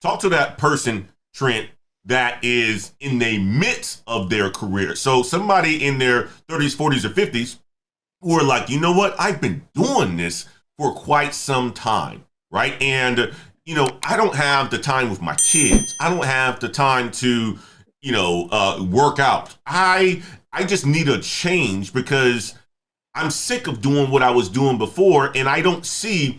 Talk to that person, Trent, that is in the midst of their career. So somebody in their 30s, 40s, or 50s who are like, you know what? I've been doing this for quite some time, right? And, I don't have the time with my kids. I don't have the time to, work out. I just need a change because I'm sick of doing what I was doing before, and I don't see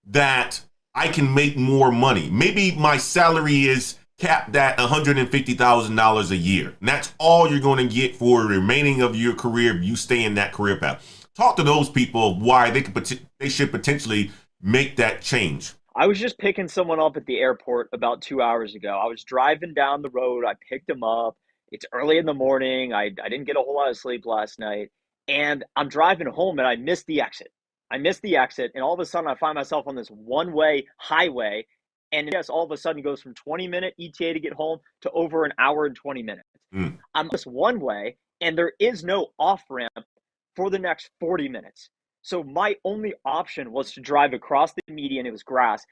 that I can make more money. Maybe my salary is capped at $150,000 a year, and that's all you're going to get for the remaining of your career if you stay in that career path. Talk to those people of why they should potentially make that change. I was just picking someone up at the airport about 2 hours ago. I was driving down the road. I picked him up. It's early in the morning. I didn't get a whole lot of sleep last night. And I'm driving home and I missed the exit. I missed the exit. And all of a sudden, I find myself on this one way highway. And yes, all of a sudden, it goes from 20-minute ETA to get home to over an hour and 20 minutes. Mm. I'm just one way, and there is no off ramp for the next 40 minutes. So my only option was to drive across the median, it was grass,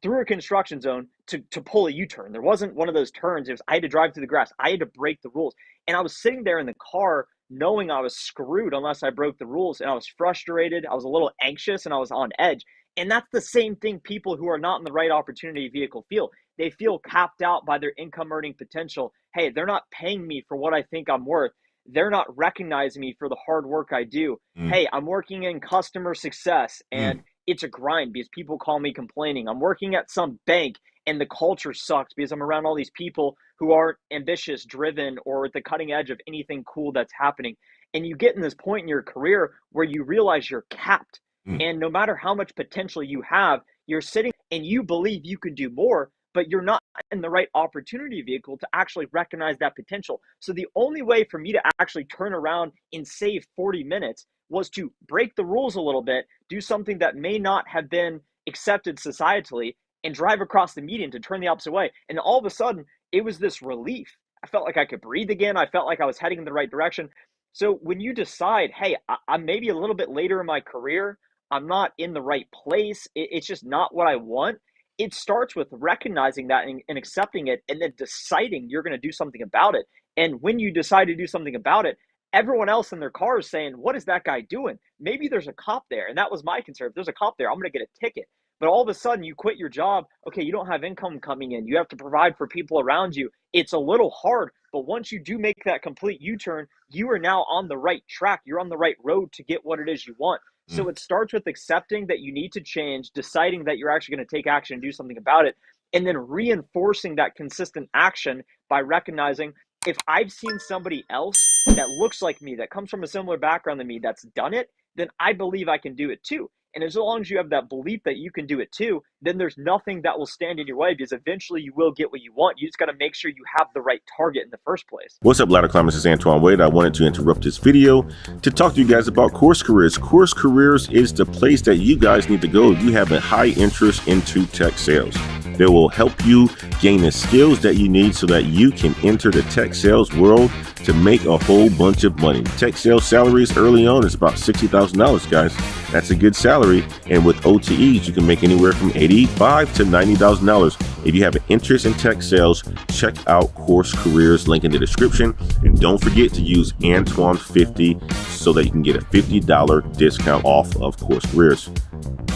through a construction zone to pull a U-turn. There wasn't one of those turns. I had to drive through the grass. I had to break the rules. And I was sitting there in the car knowing I was screwed unless I broke the rules. And I was frustrated. I was a little anxious and I was on edge. And that's the same thing people who are not in the right opportunity vehicle feel. They feel capped out by their income earning potential. Hey, they're not paying me for what I think I'm worth. They're not recognizing me for the hard work I do. Hey, I'm working in customer success and it's a grind because people call me complaining. I'm working at some bank and the culture sucks because I'm around all these people who aren't ambitious, driven, or at the cutting edge of anything cool that's happening. And you get in this point in your career where you realize you're capped. And no matter how much potential you have, you're sitting and you believe you can do more, but you're not in the right opportunity vehicle to actually recognize that potential. So the only way for me to actually turn around and save 40 minutes was to break the rules a little bit, do something that may not have been accepted societally, and drive across the median to turn the opposite way. And all of a sudden, it was this relief. I felt like I could breathe again. I felt like I was heading in the right direction. So when you decide, hey, I'm maybe a little bit later in my career, I'm not in the right place, it's just not what I want, it starts with recognizing that and accepting it and then deciding you're going to do something about it. And when you decide to do something about it, everyone else in their car is saying, what is that guy doing? Maybe there's a cop there. And that was my concern. If there's a cop there, I'm going to get a ticket. But all of a sudden you quit your job. Okay, you don't have income coming in. You have to provide for people around you. It's a little hard. But once you do make that complete U-turn, you are now on the right track. You're on the right road to get what it is you want. So it starts with accepting that you need to change, deciding that you're actually going to take action and do something about it, and then reinforcing that consistent action by recognizing if I've seen somebody else that looks like me, that comes from a similar background than me, that's done it, then I believe I can do it too. And as long as you have that belief that you can do it too, then there's nothing that will stand in your way because eventually you will get what you want. You just got to make sure you have the right target in the first place. What's up, Ladder Climbers? This is Antoine Wade. I wanted to interrupt this video to talk to you guys about Course Careers. Course Careers is the place that you guys need to go if you have a high interest into tech sales. They will help you gain the skills that you need so that you can enter the tech sales world to make a whole bunch of money. Tech sales salaries early on is about $60,000, guys. That's a good salary. And with OTEs, you can make anywhere from $85,000 to $90,000. If you have an interest in tech sales, check out Course Careers, link in the description. And don't forget to use Antoine50 so that you can get a $50 discount off of Course Careers.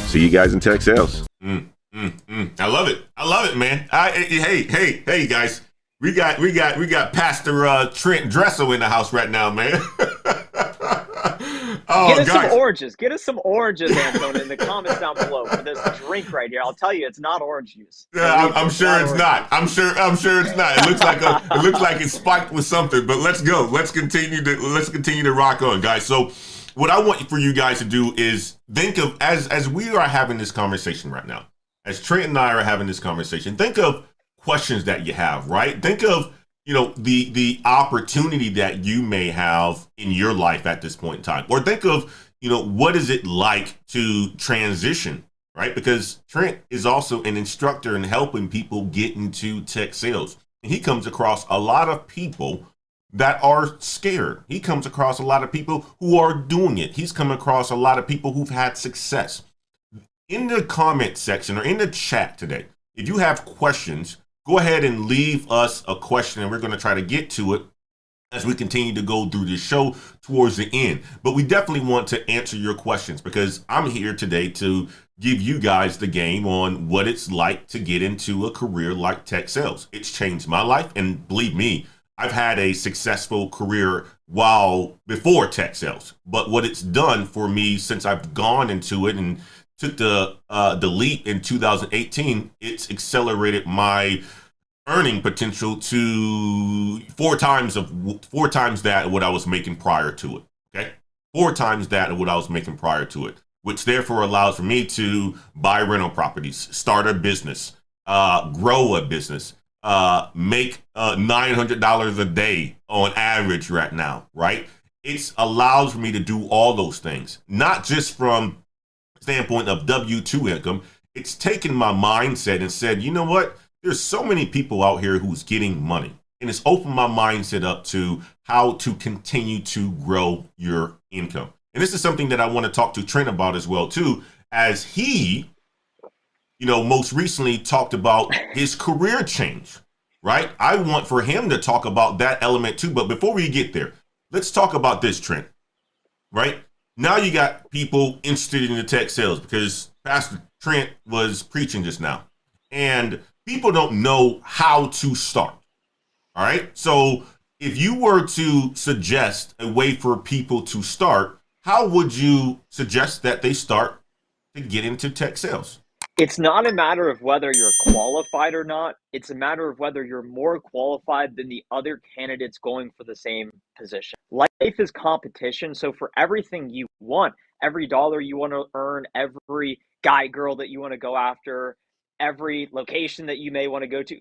See you guys in tech sales. I love it. I love it, man. Hey, guys. We got Pastor Trent Dressel in the house right now, man. Get us some oranges. Get us some oranges, Anton, in the comments down below for this drink right here. I'll tell you, it's not orange juice. Yeah, I'm sure it's not. I'm sure it's not. It looks like it's spiked with something. But let's go. Let's continue to rock on, guys. So, what I want for you guys to do is think of as we are having this conversation right now. As Trent and I are having this conversation, think of questions that you have, right? Think of, the opportunity that you may have in your life at this point in time. Or think of, what is it like to transition, right? Because Trent is also an instructor in helping people get into tech sales. And he comes across a lot of people that are scared. He comes across a lot of people who are doing it. He's come across a lot of people who've had success. In the comment section or in the chat today, if you have questions go ahead and leave us a question, and we're going to try to get to it as we continue to go through this show towards the end. But we definitely want to answer your questions because I'm here today to give you guys the game on what it's like to get into a career like tech sales. It's changed my life, and believe me, I've had a successful career while before tech sales. But what it's done for me since I've gone into it and took the leap in 2018, it's accelerated my earning potential to four times that of what I was making prior to it. Okay, four times that of what I was making prior to it, which therefore allows for me to buy rental properties, start a business, grow a business, make $900 a day on average right now. Right, it allows for me to do all those things, not just from standpoint of W-2 income. It's taken my mindset and said, you know what? There's so many people out here who's getting money, and it's opened my mindset up to how to continue to grow your income. And this is something that I want to talk to Trent about as well too, as he, most recently talked about his career change, right? I want for him to talk about that element too. But before we get there, let's talk about this, Trent, right? Now you got people interested in the tech sales because Pastor Trent was preaching just now, and people don't know how to start. All right. So if you were to suggest a way for people to start, how would you suggest that they start to get into tech sales? It's not a matter of whether you're qualified or not. It's a matter of whether you're more qualified than the other candidates going for the same position. Life is competition. So for everything you want, every dollar you want to earn, every guy, girl that you want to go after, every location that you may want to go to,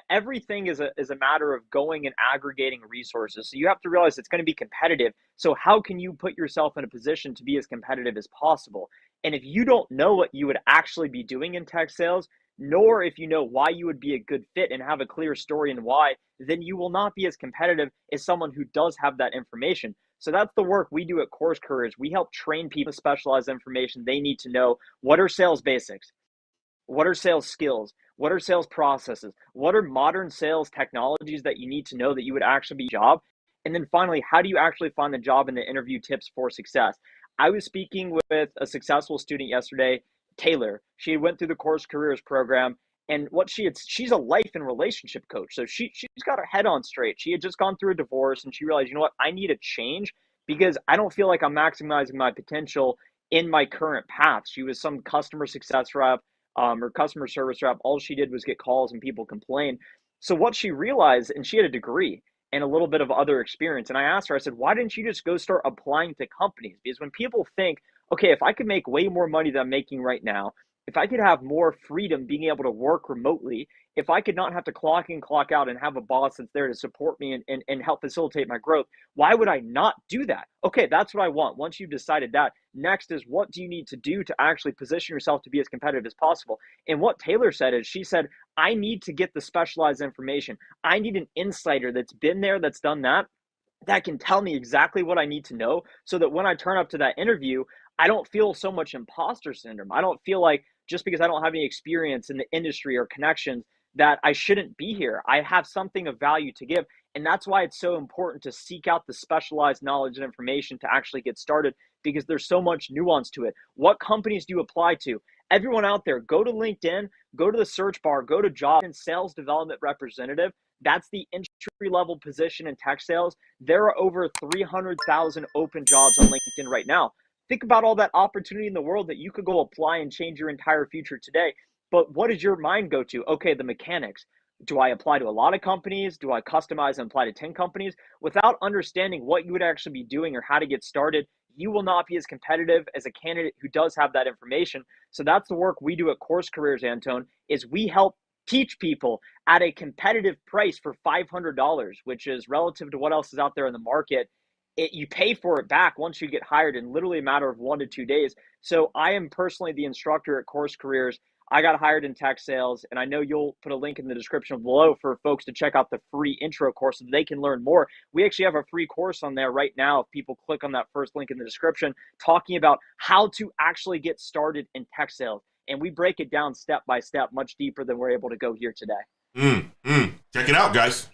everything is a matter of going and aggregating resources. So you have to realize it's going to be competitive. So how can you put yourself in a position to be as competitive as possible? And if you don't know what you would actually be doing in tech sales, nor if you know why you would be a good fit and have a clear story and why, then you will not be as competitive as someone who does have that information. So that's the work we do at Course Careers. We help train people specialized information they need to know. What are sales basics? What are sales skills? What are sales processes? What are modern sales technologies that you need to know that you would actually be job? And then finally, how do you actually find the job and the interview tips for success? I was speaking with a successful student yesterday, Taylor. She went through the Course Careers program, and she's a life and relationship coach. So she's got her head on straight. She had just gone through a divorce, and she realized, you know what, I need a change because I don't feel like I'm maximizing my potential in my current path. She was some customer success rep, or customer service rep. All she did was get calls and people complain. So what she realized, and she had a degree and a little bit of other experience. And I asked her, I said, why didn't you just go start applying to companies? Because when people think, okay, if I could make way more money than I'm making right now, if I could have more freedom being able to work remotely, if I could not have to clock in, clock out, and have a boss that's there to support me and help facilitate my growth, why would I not do that? Okay, that's what I want. Once you've decided that, next is what do you need to do to actually position yourself to be as competitive as possible? And what Taylor said is she said, I need to get the specialized information. I need an insider that's been there, that's done that, that can tell me exactly what I need to know so that when I turn up to that interview, I don't feel so much imposter syndrome. I don't feel like just because I don't have any experience in the industry or connections that I shouldn't be here. I have something of value to give. And that's why it's so important to seek out the specialized knowledge and information to actually get started because there's so much nuance to it. What companies do you apply to? Everyone out there, go to LinkedIn, go to the search bar, go to job and sales development representative. That's the entry level position in tech sales. There are over 300,000 open jobs on LinkedIn right now. Think about all that opportunity in the world that you could go apply and change your entire future today. But what does your mind go to? Okay, the mechanics. Do I apply to a lot of companies? Do I customize and apply to 10 companies? Without understanding what you would actually be doing or how to get started, you will not be as competitive as a candidate who does have that information. So that's the work we do at Course Careers, Antone, is we help teach people at a competitive price for $500, which is relative to what else is out there in the market. You pay for it back once you get hired in literally a matter of 1 to 2 days. So I am personally the instructor at Course Careers. I got hired in tech sales, and I know you'll put a link in the description below for folks to check out the free intro course so they can learn more. We actually have a free course on there right now. If people click on that first link in the description, talking about how to actually get started in tech sales. And we break it down step by step, much deeper than we're able to go here today. Check it out, guys.